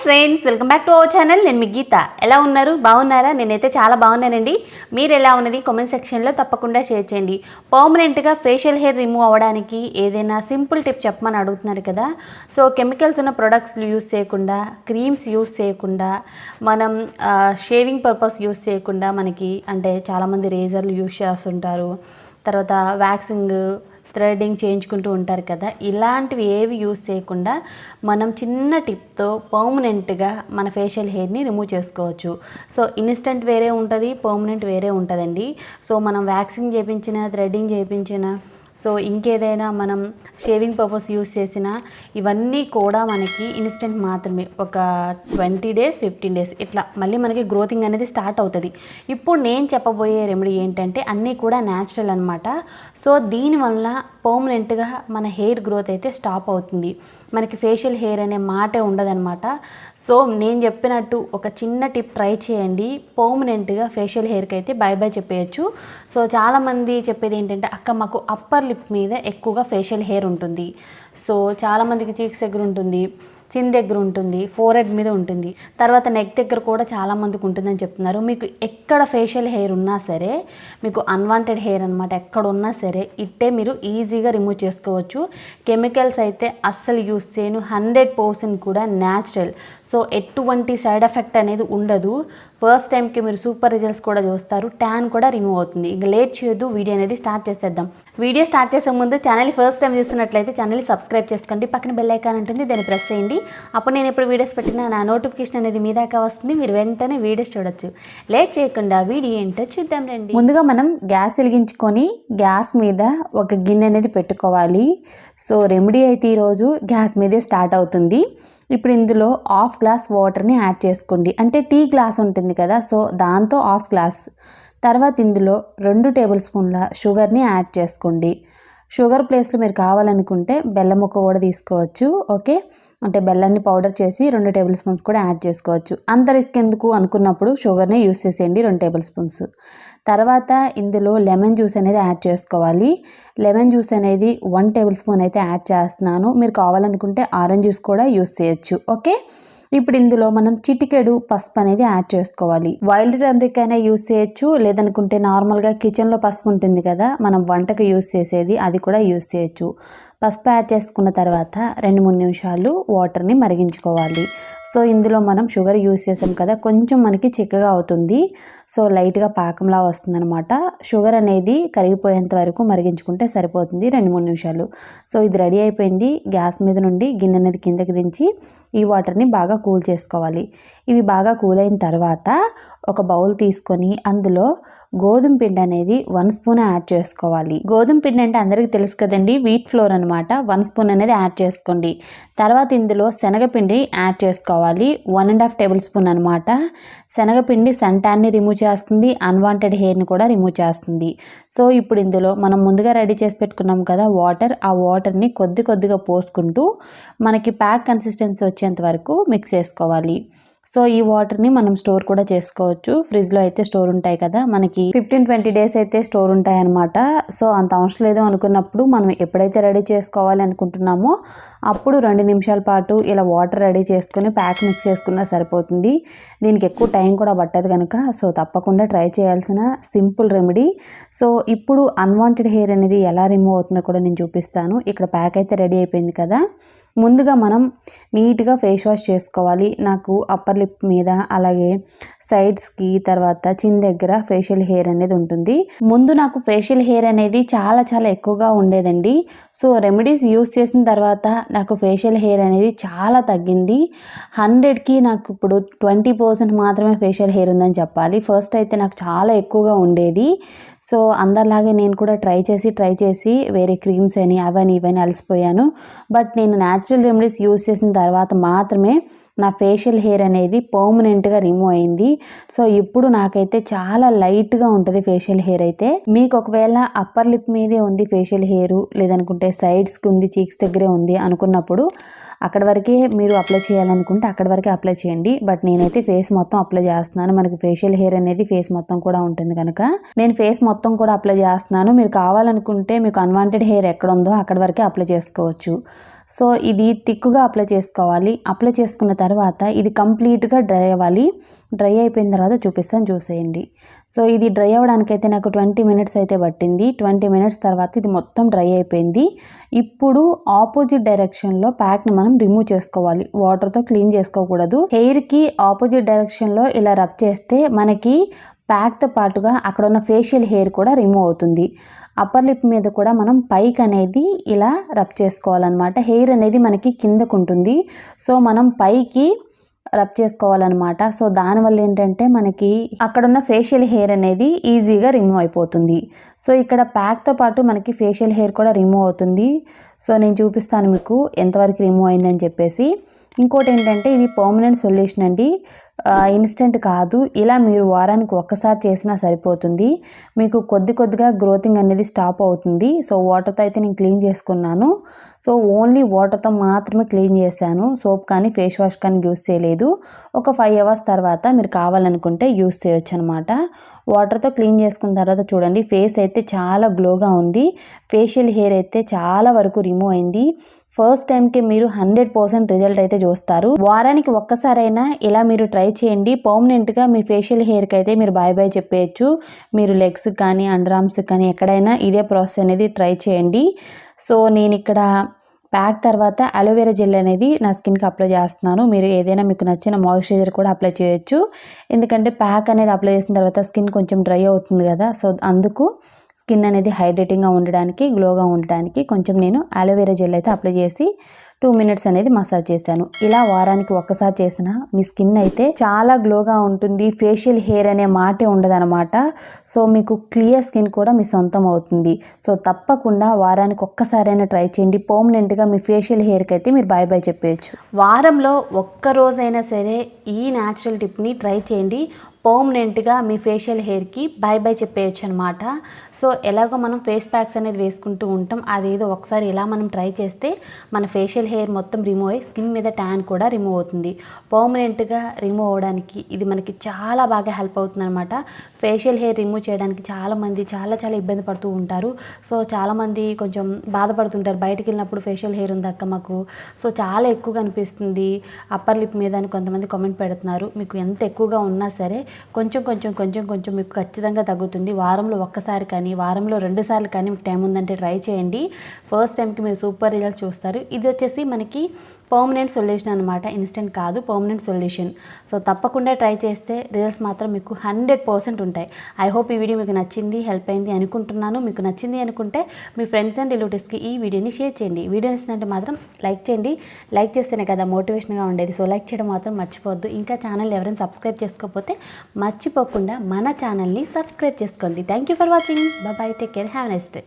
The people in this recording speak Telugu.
Friends, welcome back to our channel. నేను మీ గీత. ఎలా ఉన్నారు? బాగున్నారా? నేనైతే చాలా బాగున్నానండి. మీరు ఎలా ఉన్నది కామెంట్ సెక్షన్లో తప్పకుండా షేర్ చేయండి. పర్మనెంట్గా ఫేషియల్ హెయిర్ రిమూవ్ అవ్వడానికి ఏదైనా సింపుల్ టిప్ చెప్పమని అడుగుతున్నారు కదా. సో కెమికల్స్ ఉన్న ప్రొడక్ట్స్ యూస్ చేయకుండా, క్రీమ్స్ యూస్ చేయకుండా, మనం షేవింగ్ పర్పస్ యూస్ చేయకుండా, మనకి అంటే చాలామంది రేజర్లు యూస్ చేస్తుంటారు, తర్వాత వ్యాక్సింగ్, థ్రెడ్డింగ్ చేయించుకుంటూ ఉంటారు కదా. ఇలాంటివి ఏవి యూస్ చేయకుండా మనం చిన్న టిప్తో పర్మనెంట్గా మన ఫేషియల్ హెయిర్ని రిమూవ్ చేసుకోవచ్చు. సో ఇన్స్టెంట్ వేరే ఉంటుంది, పర్మనెంట్ వేరే ఉంటుందండి. సో మనం వ్యాక్సింగ్ చేయించిన, థ్రెడ్డింగ్ చేయించిన, సో ఇంకేదైనా మనం షేవింగ్ పర్పస్ యూస్ చేసిన, ఇవన్నీ కూడా మనకి ఇన్స్టెంట్ మాత్రమే. ఒక 20 days 15 days ఇట్లా మళ్ళీ మనకి గ్రోతింగ్ అనేది స్టార్ట్ అవుతుంది. ఇప్పుడు నేను చెప్పబోయే రెమెడీ ఏంటంటే అన్నీ కూడా న్యాచురల్ అనమాట. సో దీనివల్ల పర్మనెంట్గా మన హెయిర్ గ్రోత్ అయితే స్టాప్ అవుతుంది. మనకి ఫేషియల్ హెయిర్ అనే మాటే ఉండదన్నమాట. సో నేను చెప్పినట్టు ఒక చిన్న టిప్ ట్రై చేయండి. పర్మనెంట్గా ఫేషియల్ హెయిర్కి అయితే బై బై చెప్పేయచ్చు. సో చాలామంది చెప్పేది ఏంటంటే, అక్క మాకు అప్పర్ లిప్ మీద ఎక్కువగా ఫేషియల్ హెయిర్ ఉంటుంది. సో చాలామందికి చీక్స్ దగ్గర ఉంటుంది, చిన్ దగ్గర ఉంటుంది, ఫోర్హెడ్ మీద ఉంటుంది, తర్వాత నెక్ దగ్గర కూడా చాలామందికి ఉంటుందని చెప్తున్నారు. మీకు ఎక్కడ ఫేషియల్ హెయిర్ ఉన్నా సరే, మీకు అన్వాంటెడ్ హెయిర్ అనమాట, ఎక్కడ ఉన్నా సరే ఇట్టే మీరు ఈజీగా రిమూవ్ చేసుకోవచ్చు. కెమికల్స్ అయితే అస్సలు యూస్ చేయను, 100% కూడా న్యాచురల్. సో ఎటువంటి సైడ్ ఎఫెక్ట్ అనేది ఉండదు. ఫస్ట్ టైంకి మీరు సూపర్ రిజల్ట్స్ కూడా చూస్తారు. ట్యాన్ కూడా రిమూవ్ అవుతుంది. ఇంకా లేట్ చేయొద్దు, వీడియో అనేది స్టార్ట్ చేసేద్దాం. వీడియో స్టార్ట్ చేసే ముందు ఛానల్ ఫస్ట్ టైం చూస్తున్నట్లయితే ఛానల్ని సబ్స్క్రైబ్ చేసుకోండి. పక్కన బెల్ ఐకాన్ ఉంటుంది, దాన్ని ప్రెస్ చేయండి. అప్పుడు నేను ఎప్పుడు వీడియోస్ పెట్టినా నా నోటిఫికేషన్ అనేది మీ దాకా వస్తుంది. మీరు వెంటనే వీడియోస్ చూడొచ్చు. లేట్ చేయకుండా వీడియో ఏంటో చూద్దాం రండి. ముందుగా మనం గ్యాస్ వెలిగించుకొని గ్యాస్ మీద ఒక గిన్నె అనేది పెట్టుకోవాలి. సో రెమెడీ అయితే ఈరోజు గ్యాస్ మీదే స్టార్ట్ అవుతుంది. ఇప్పుడు ఇందులో 1/2 గ్లాస్ వాటర్ని యాడ్ చేసుకోండి. అంటే టీ గ్లాస్ ఉంటుంది కదా, సో దాంతో 1/2 గ్లాస్. తర్వాత ఇందులో 2 టేబుల్ స్పూన్ల షుగర్ని యాడ్ చేసుకోండి. షుగర్ ప్లేస్లో మీరు కావాలనుకుంటే బెల్లం ముక్క కూడా తీసుకోవచ్చు. ఓకే, అంటే బెల్లాన్ని పౌడర్ చేసి 2 టేబుల్ స్పూన్స్ కూడా యాడ్ చేసుకోవచ్చు. అంత రిస్క్ ఎందుకు అనుకున్నప్పుడు షుగర్నే యూస్ చేసేయండి, 2 టేబుల్ స్పూన్స్. తర్వాత ఇందులో లెమన్ జ్యూస్ అనేది యాడ్ చేసుకోవాలి. లెమన్ జ్యూస్ అనేది 1 టేబుల్ స్పూన్ అయితే యాడ్ చేస్తున్నాను. మీరు కావాలనుకుంటే ఆరెంజ్ జ్యూస్ కూడా యూస్ చేయొచ్చు. ఓకే, ఇప్పుడు ఇందులో మనం చిటికెడు పసుపు అనేది యాడ్ చేసుకోవాలి. వైల్డ్ టర్మరిక్ అయినా యూస్ చేయొచ్చు, లేదనుకుంటే నార్మల్గా కిచెన్లో పసుపు ఉంటుంది కదా, మనం వంటకు యూస్ చేసేది, అది కూడా యూస్ చేయొచ్చు. పసుపు యాడ్ చేసుకున్న తర్వాత 2-3 నిమిషాలు వాటర్ని మరిగించుకోవాలి. సో ఇందులో మనం షుగర్ యూస్ చేసాం కదా, కొంచెం మనకి చిక్కగా అవుతుంది. సో లైట్గా పాకంలా వస్తుంది అనమాట. షుగర్ అనేది కరిగిపోయేంత వరకు మరిగించుకుంటే సరిపోతుంది, 2-3 నిమిషాలు. సో ఇది రెడీ అయిపోయింది. గ్యాస్ మీద నుండి గిన్నె అనేది కిందకి దించి ఈ వాటర్ని బాగా కూల్ చేసుకోవాలి. ఇవి బాగా కూల్ అయిన తర్వాత ఒక బౌల్ తీసుకొని అందులో గోధుమ పిండి అనేది 1 స్పూన్ యాడ్ చేసుకోవాలి. గోధుమ పిండి అంటే అందరికీ తెలుసు కదండి, వీట్ ఫ్లోర్ అనమాట. 1 స్పూన్ అనేది యాడ్ చేసుకోండి. తర్వాత ఇందులో శనగపిండి యాడ్ చేసుకోవాలి, 1.5 టేబుల్ స్పూన్ అనమాట. శనగపిండి సన్ ట్యాన్ని రిమూవ్ చేస్తుంది, అన్వాంటెడ్ హెయిర్ని కూడా రిమూవ్ చేస్తుంది. సో ఇప్పుడు ఇందులో మనం ముందుగా రెడీ చేసి పెట్టుకున్నాం కదా వాటర్, ఆ వాటర్ని కొద్దిగా పోసుకుంటూ మనకి ప్యాక్ కన్సిస్టెన్సీ వచ్చేంత వరకు మిక్స్ చేసుకోవాలి. సో ఈ వాటర్ని మనం స్టోర్ కూడా చేసుకోవచ్చు. ఫ్రిడ్జ్లో అయితే స్టోర్ ఉంటాయి కదా, మనకి 15-20 days అయితే స్టోర్ ఉంటాయి అనమాట. సో అంత అవసరం లేదు అనుకున్నప్పుడు మనం ఎప్పుడైతే రెడీ చేసుకోవాలి అనుకుంటున్నామో అప్పుడు 2 నిమిషాల పాటు ఇలా వాటర్ రెడీ చేసుకుని ప్యాక్ మిక్స్ చేసుకున్నా సరిపోతుంది. దీనికి ఎక్కువ టైం కూడా పట్టదు కనుక సో తప్పకుండా ట్రై చేయాల్సిన సింపుల్ రెమెడీ. సో ఇప్పుడు అన్వాంటెడ్ హెయిర్ అనేది ఎలా రిమూవ్ అవుతుందో కూడా నేను చూపిస్తాను. ఇక్కడ ప్యాక్ అయితే రెడీ అయిపోయింది కదా. ముందుగా మనం నీట్గా ఫేస్ వాష్ చేసుకోవాలి. నాకు అప్పర్ లిప్ మీద, అలాగే సైడ్స్కి, తర్వాత చిన్ దగ్గర ఫేషియల్ హెయిర్ అనేది ఉంటుంది. ముందు నాకు ఫేషియల్ హెయిర్ అనేది చాలా ఎక్కువగా ఉండేదండి. సో రెమెడీస్ యూస్ చేసిన తర్వాత నాకు ఫేషియల్ హెయిర్ అనేది చాలా తగ్గింది. 100కి నాకు ఇప్పుడు 20% మాత్రమే ఫేషియల్ హెయిర్ ఉందని చెప్పాలి. ఫస్ట్ అయితే నాకు చాలా ఎక్కువగా ఉండేది. సో అందరిలాగే నేను కూడా ట్రై చేసి వేరే క్రీమ్స్ అని అవని ఇవని అలసిపోయాను. బట్ నేను న్యాచురల్ రెమెడీస్ యూస్ చేసిన తర్వాత మాత్రమే నా ఫేషియల్ హెయిర్ అనేది పర్మనెంట్గా రిమూవ్ అయింది. సో ఇప్పుడు నాకైతే చాలా లైట్గా ఉంటుంది ఫేషియల్ హెయిర్ అయితే. మీకు ఒకవేళ అప్పర్ లిప్ మీదే ఉంది ఫేషియల్ హెయిర్, లేదనుకుంటే సైడ్స్కి ఉంది, చీక్స్ దగ్గరే ఉంది అనుకున్నప్పుడు అక్కడ వరకే మీరు అప్లై చేయాలనుకుంటే అక్కడ వరకే అప్లై చేయండి. బట్ నేనైతే ఫేస్ మొత్తం అప్లై చేస్తున్నాను. మనకి ఫేషియల్ హెయిర్ అనేది ఫేస్ మొత్తం కూడా ఉంటుంది కనుక నేను ఫేస్ మొత్తం కూడా అప్లై చేస్తున్నాను. మీరు కావాలనుకుంటే మీకు అన్వాంటెడ్ హెయిర్ ఎక్కడ ఉందో అక్కడ వరకే అప్లై చేసుకోవచ్చు. సో ఇది థిక్గా అప్లై చేసుకోవాలి. అప్లై చేసుకున్న తర్వాత ఇది కంప్లీట్గా డ్రై అవ్వాలి. డ్రై అయిపోయిన తర్వాత చూపిస్తాను, చూసేయండి. సో ఇది డ్రై అవ్వడానికైతే నాకు 20 మినిట్స్ అయితే పట్టింది. 20 మినిట్స్ తర్వాత ఇది మొత్తం డ్రై అయిపోయింది. ఇప్పుడు ఆపోజిట్ డైరెక్షన్లో ప్యాక్ని మనం రిమూవ్ చేసుకోవాలి. వాటర్తో క్లీన్ చేసుకోకూడదు. హెయిర్కి ఆపోజిట్ డైరెక్షన్లో ఇలా రబ్ చేస్తే మనకి ప్యాక్తో పాటుగా అక్కడ ఉన్న ఫేషియల్ హెయిర్ కూడా రిమూవ్ అవుతుంది. అప్పర్ లిప్ మీద కూడా మనం పైకి అనేది ఇలా రబ్ చేసుకోవాలన్నమాట. హెయిర్ అనేది మనకి కిందకు ఉంటుంది, సో మనం పైకి రబ్ చేసుకోవాలన్నమాట. సో దానివల్ల ఏంటంటే మనకి అక్కడున్న ఫేషియల్ హెయిర్ అనేది ఈజీగా రిమూవ్ అయిపోతుంది. సో ఇక్కడ ప్యాక్తో పాటు మనకి ఫేషియల్ హెయిర్ కూడా రిమూవ్ అవుతుంది. సో నేను చూపిస్తాను మీకు ఎంతవరకు రిమూవ్ అయిందని చెప్పేసి. ఇంకోటి ఏంటంటే ఇది పర్మనెంట్ సొల్యూషన్ అండి, ఇన్స్టెంట్ కాదు. ఇలా మీరు వారానికి ఒక్కసారి చేసినా సరిపోతుంది. మీకు కొద్దిగా గ్రోతింగ్ అనేది స్టాప్ అవుతుంది. సో వాటర్తో అయితే నేను క్లీన్ చేసుకున్నాను. సో ఓన్లీ వాటర్తో మాత్రమే క్లీన్ చేశాను. సోప్ కానీ ఫేస్ వాష్ కానీ యూస్ చేయలేదు. ఒక 5 అవర్స్ తర్వాత మీరు కావాలనుకుంటే యూస్ చేయొచ్చు అనమాట. వాటర్తో క్లీన్ చేసుకున్న తర్వాత చూడండి, ఫేస్ అయితే చాలా గ్లోగా ఉంది. ఫేషియల్ హెయిర్ అయితే చాలా వరకు రిమూవ్ అయింది. ఫస్ట్ టైంకి మీరు 100% రిజల్ట్ అయితే చూస్తారు. వారానికి ఒక్కసారైనా ఇలా మీరు ట్రై చేయండి. పర్మనెంట్గా మీ ఫేషియల్ హెయిర్కి అయితే మీరు బాయ్ బాయ్ చెప్పేయచ్చు. మీరు లెగ్స్ కానీ అండర్ ఆర్మ్స్ కానీ ఎక్కడైనా ఇదే ప్రాసెస్ అనేది ట్రై చేయండి. సో నేను ఇక్కడ ప్యాక్ తర్వాత అలోవెరా జెల్ అనేది నా స్కిన్కి అప్లై చేస్తున్నాను. మీరు ఏదైనా మీకు నచ్చిన మాయిశ్చరైజర్ కూడా అప్లై చేయొచ్చు. ఎందుకంటే ప్యాక్ అనేది అప్లై చేసిన తర్వాత స్కిన్ కొంచెం డ్రై అవుతుంది కదా, సో అందుకు స్కిన్ అనేది హైడ్రేటింగ్గా ఉండడానికి, గ్లోగా ఉండడానికి కొంచెం నేను అలోవెరా జెల్ అయితే అప్లై చేసి 2 మినిట్స్ అనేది మసాజ్ చేశాను. ఇలా వారానికి ఒక్కసారి చేసిన మీ స్కిన్ అయితే చాలా గ్లోగా ఉంటుంది. ఫేషియల్ హెయిర్ అనే మాటే ఉండదన్నమాట. సో మీకు క్లియర్ స్కిన్ కూడా మీ సొంతం అవుతుంది. సో తప్పకుండా వారానికి ఒక్కసారైనా ట్రై చేయండి. పర్మనెంట్గా మీ ఫేషియల్ హెయిర్కి అయితే మీరు బాయ్ బాయ్ చెప్పేయచ్చు. వారంలో ఒక్క రోజైనా సరే ఈ న్యాచురల్ టిప్ని ట్రై చేయండి. పర్మనెంట్గా మీ ఫేషియల్ హెయిర్కి బాయ్ బాయ్ చెప్పేయచ్చు అనమాట. సో ఎలాగో మనం ఫేస్ ప్యాక్స్ అనేది వేసుకుంటూ ఉంటాం, అదేదో ఒకసారి ఇలా మనం ట్రై చేస్తే మన ఫేషియల్ హెయిర్ మొత్తం రిమూవ్ అయ్యి స్కిన్ మీద ట్యాన్ కూడా రిమూవ్ అవుతుంది. పర్మనెంట్గా రిమూవ్ అవ్వడానికి ఇది మనకి చాలా బాగా హెల్ప్ అవుతుంది అనమాట. ఫేషియల్ హెయిర్ రిమూవ్ చేయడానికి చాలామంది చాలా ఇబ్బంది పడుతూ ఉంటారు. సో చాలామంది కొంచెం బాధపడుతుంటారు, బయటికి వెళ్ళినప్పుడు ఫేషియల్ హెయిర్ ఉందక్క మాకు, సో చాలా ఎక్కువగా అనిపిస్తుంది అప్పర్ లిప్ మీద అని కొంతమంది కామెంట్ పెడుతున్నారు. మీకు ఎంత ఎక్కువగా ఉన్నా సరే కొంచెం మీకు ఖచ్చితంగా తగ్గుతుంది. వారంలో ఒక్కసారి కానీ వారంలో 2 సార్లు కానీ మీకు టైం ఉందంటే ట్రై చేయండి. ఫస్ట్ టైంకి మీరు సూపర్ రిజల్ట్స్ చూస్తారు. ఇది వచ్చేసి మనకి పర్మనెంట్ సొల్యూషన్ అనమాట, ఇన్స్టెంట్ కాదు, పర్మనెంట్ సొల్యూషన్. సో తప్పకుండా ట్రై చేస్తే రిజల్ట్స్ మాత్రం మీకు 100% ఉంటాయి. ఐ హోప్ ఈ వీడియో మీకు నచ్చింది, హెల్ప్ అయింది అనుకుంటున్నాను. మీకు నచ్చింది అనుకుంటే మీ ఫ్రెండ్స్ అండ్ రిలేటివ్స్కి ఈ వీడియోని షేర్ చేయండి. వీడియో నచ్చినట్టు మాత్రం లైక్ చేయండి. లైక్ చేస్తేనే కదా మోటివేషన్గా ఉండేది. సో లైక్ చేయడం మాత్రం మర్చిపోవద్దు. ఇంకా ఛానల్ ఎవరైనా సబ్స్క్రైబ్ చేసుకోకపోతే మర్చిపోకుండా మన ఛానల్ని సబ్స్క్రైబ్ చేసుకోండి. Thank you for watching. Bye, take care, have a nice day.